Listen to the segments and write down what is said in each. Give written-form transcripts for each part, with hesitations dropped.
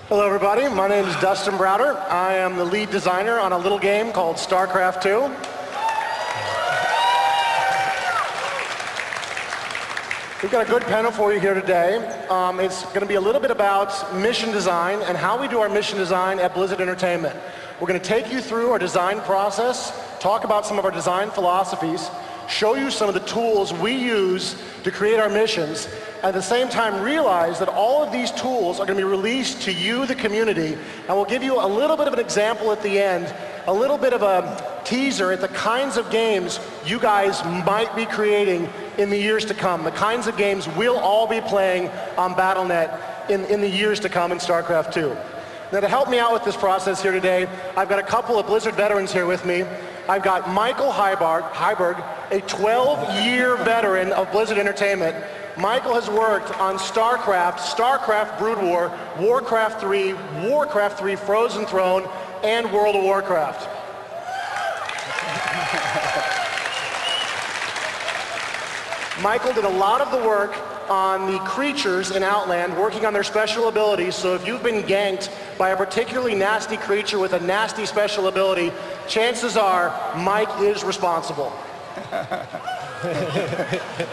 Hello, everybody. My name is Dustin Browder. I am the lead designer on a little game called Starcraft 2. We've got a good panel for you here today. It's going to be a little bit about mission design and how we do our mission design at Blizzard Entertainment. We're going to take you through our design process, talk about some of our design philosophies, show you some of the tools we use to create our missions, at the same time realize that all of these tools are going to be released to you, the community, and we'll give you a little bit of an example at the end, a little bit of a teaser at the kinds of games you guys might be creating in the years to come, the kinds of games we'll all be playing on Battle.net in the years to come in StarCraft 2. Now, to help me out with this process here today, I've got a couple of Blizzard veterans here with me. I've got Michael Heiberg, a 12-year veteran of Blizzard Entertainment. Michael has worked on Starcraft, Starcraft Brood War, Warcraft 3, Warcraft 3 Frozen Throne, and World of Warcraft. Michael did a lot of the work on the creatures in Outland, working on their special abilities, so if you've been ganked by a particularly nasty creature with a nasty special ability, chances are Mike is responsible.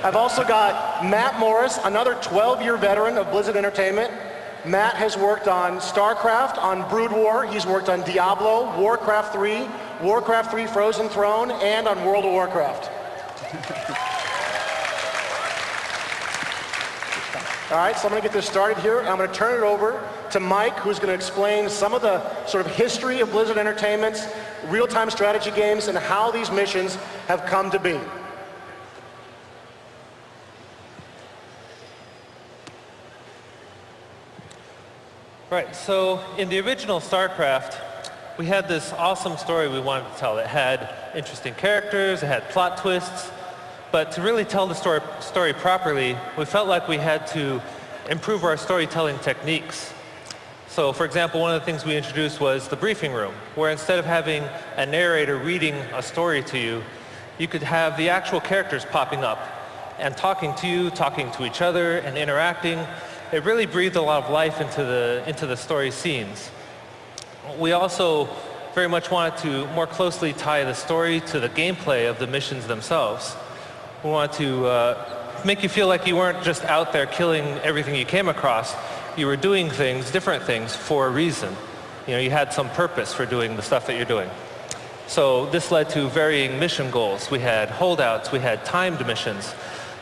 I've also got Matt Morris, another 12-year veteran of Blizzard Entertainment. Matt has worked on StarCraft, on Brood War, he's worked on Diablo, Warcraft 3, Warcraft 3 Frozen Throne, and on World of Warcraft. All right, so I'm going to get this started here. I'm going to turn it over to Mike, who's going to explain some of the sort of history of Blizzard Entertainment's real-time strategy games and how these missions have come to be. Right, so in the original StarCraft, we had this awesome story we wanted to tell. It had interesting characters, it had plot twists, but to really tell the story properly, we felt like we had to improve our storytelling techniques. So, for example, one of the things we introduced was the briefing room, where instead of having a narrator reading a story to you, you could have the actual characters popping up and talking to you, talking to each other, and interacting. It really breathed a lot of life into the story scenes. We also very much wanted to more closely tie the story to the gameplay of the missions themselves. We wanted to make you feel like you weren't just out there killing everything you came across. You were doing things, different things, for a reason. You know, you had some purpose for doing the stuff that you're doing. So this led to varying mission goals. We had holdouts, we had timed missions.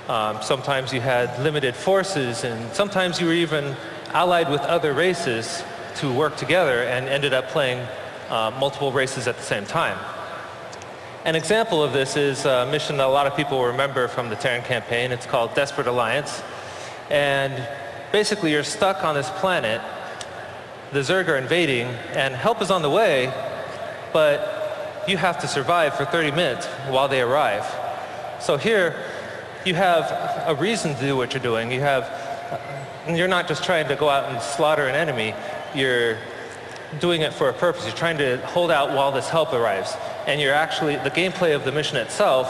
Sometimes you had limited forces, and sometimes you were even allied with other races to work together and ended up playing multiple races at the same time. An example of this is a mission that a lot of people will remember from the Terran campaign. It's called Desperate Alliance. And basically you're stuck on this planet. The Zerg are invading, and help is on the way, but you have to survive for 30 minutes while they arrive. So here, you have a reason to do what you're doing. You're not just trying to go out and slaughter an enemy. You're doing it for a purpose. You're trying to hold out while this help arrives. And you're actually, the gameplay of the mission itself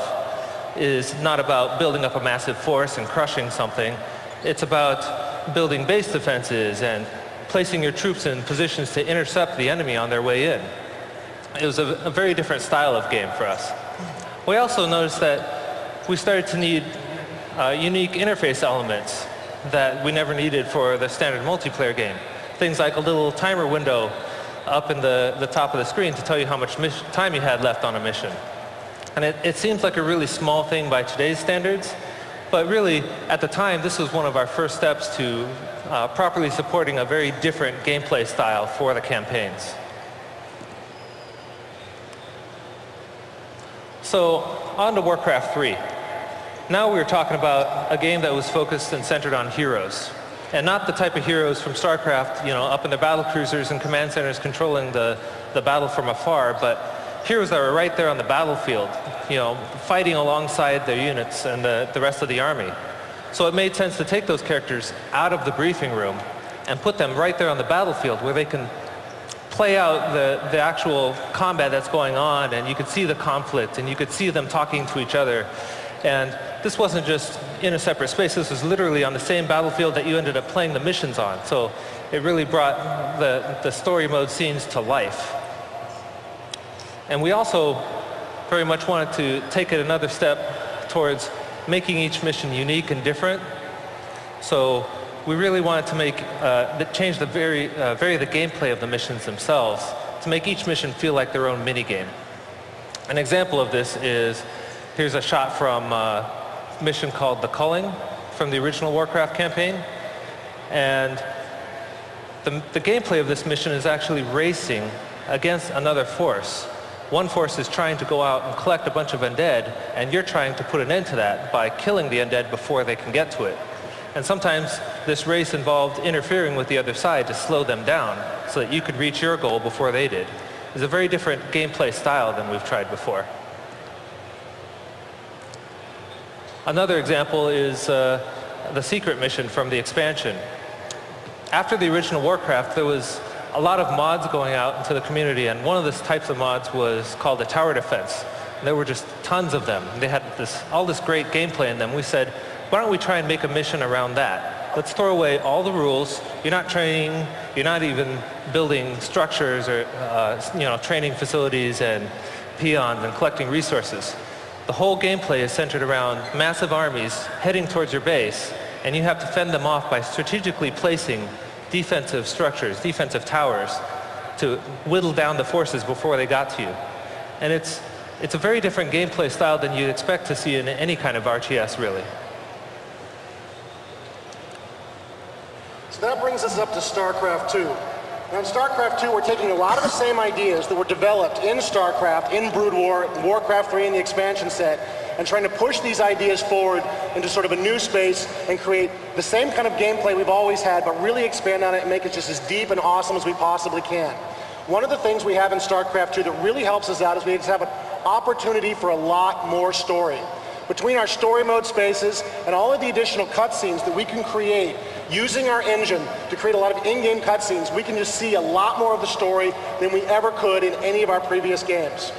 is not about building up a massive force and crushing something. It's about building base defenses and placing your troops in positions to intercept the enemy on their way in. It was a very different style of game for us. We also noticed that we started to need unique interface elements that we never needed for the standard multiplayer game. Things like a little timer window up in the top of the screen to tell you how much time you had left on a mission. And it seems like a really small thing by today's standards, but really, at the time, this was one of our first steps to properly supporting a very different gameplay style for the campaigns. So, on to Warcraft 3. Now we're talking about a game that was focused and centered on heroes. And not the type of heroes from StarCraft, you know, up in the battle cruisers and command centers controlling the battle from afar, but heroes that were right there on the battlefield, you know, fighting alongside their units and the rest of the army. So it made sense to take those characters out of the briefing room and put them right there on the battlefield where they can play out the actual combat that's going on, and you could see the conflict and you could see them talking to each other. And this wasn't just in a separate space. This was literally on the same battlefield that you ended up playing the missions on. So it really brought the story mode scenes to life. And we also very much wanted to take it another step towards making each mission unique and different. So we really wanted to change the vary the gameplay of the missions themselves to make each mission feel like their own mini-game. An example of this is, here's a shot from a mission called The Culling from the original Warcraft campaign. And the gameplay of this mission is actually racing against another force. One force is trying to go out and collect a bunch of undead, and you're trying to put an end to that by killing the undead before they can get to it. And sometimes this race involved interfering with the other side to slow them down so that you could reach your goal before they did. It's a very different gameplay style than we've tried before. Another example is the secret mission from the expansion. After the original Warcraft, there was a lot of mods going out into the community, and one of the types of mods was called the tower defense. And there were just tons of them. They had all this great gameplay in them. We said, why don't we try and make a mission around that? Let's throw away all the rules. You're not training, you're not even building structures or training facilities and peons and collecting resources. The whole gameplay is centered around massive armies heading towards your base, and you have to fend them off by strategically placing defensive structures, defensive towers, to whittle down the forces before they got to you. And it's a very different gameplay style than you'd expect to see in any kind of RTS, really. So that brings us up to Starcraft 2. Now in Starcraft 2, we're taking a lot of the same ideas that were developed in Starcraft, in Brood War, Warcraft 3, and the expansion set, and trying to push these ideas forward into sort of a new space and create the same kind of gameplay we've always had, but really expand on it and make it just as deep and awesome as we possibly can. One of the things we have in Starcraft 2 that really helps us out is we just have an opportunity for a lot more story. Between our story mode spaces and all of the additional cutscenes that we can create using our engine to create a lot of in-game cutscenes, we can just see a lot more of the story than we ever could in any of our previous games.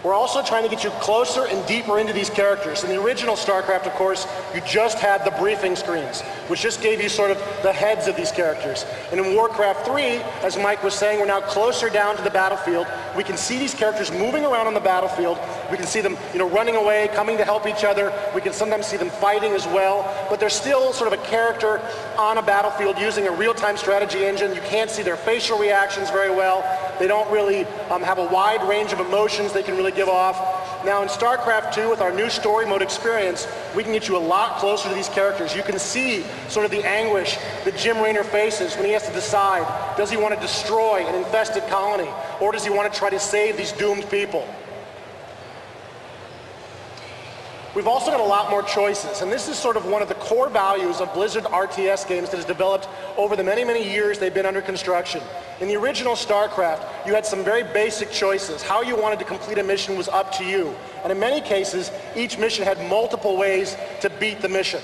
We're also trying to get you closer and deeper into these characters. In the original Starcraft, of course, you just had the briefing screens, which just gave you sort of the heads of these characters. And in Warcraft 3, as Mike was saying, we're now closer down to the battlefield. We can see these characters moving around on the battlefield. We can see them, running away, coming to help each other. We can sometimes see them fighting as well. But they're still sort of a character on a battlefield using a real-time strategy engine. You can't see their facial reactions very well. They don't really have a wide range of emotions they can really give off. Now in StarCraft 2, with our new story mode experience, we can get you a lot closer to these characters. You can see sort of the anguish that Jim Raynor faces when he has to decide, does he want to destroy an infested colony, or does he want to try to save these doomed people? We've also got a lot more choices, and this is sort of one of the core values of Blizzard RTS games that has developed over the many, many years they've been under construction. In the original StarCraft, you had some very basic choices. How you wanted to complete a mission was up to you. And in many cases, each mission had multiple ways to beat the mission.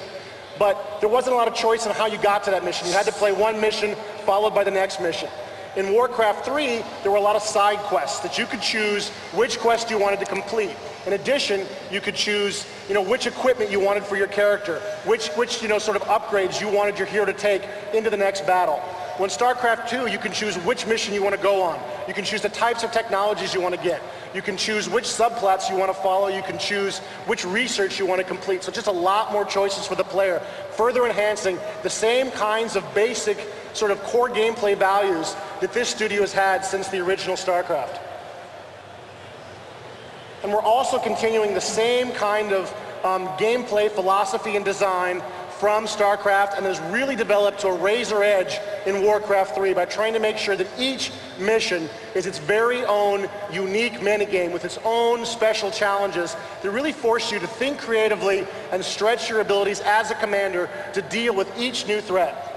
But there wasn't a lot of choice in how you got to that mission. You had to play one mission followed by the next mission. In Warcraft 3, there were a lot of side quests that you could choose which quest you wanted to complete. In addition, you could choose, which equipment you wanted for your character, which sort of upgrades you wanted your hero to take into the next battle. When StarCraft 2, you can choose which mission you want to go on. You can choose the types of technologies you want to get. You can choose which subplots you want to follow. You can choose which research you want to complete. So just a lot more choices for the player, further enhancing the same kinds of basic sort of core gameplay values that this studio has had since the original StarCraft. And we're also continuing the same kind of gameplay philosophy and design from StarCraft, and has really developed to a razor edge in Warcraft 3 by trying to make sure that each mission is its very own unique minigame with its own special challenges that really force you to think creatively and stretch your abilities as a commander to deal with each new threat.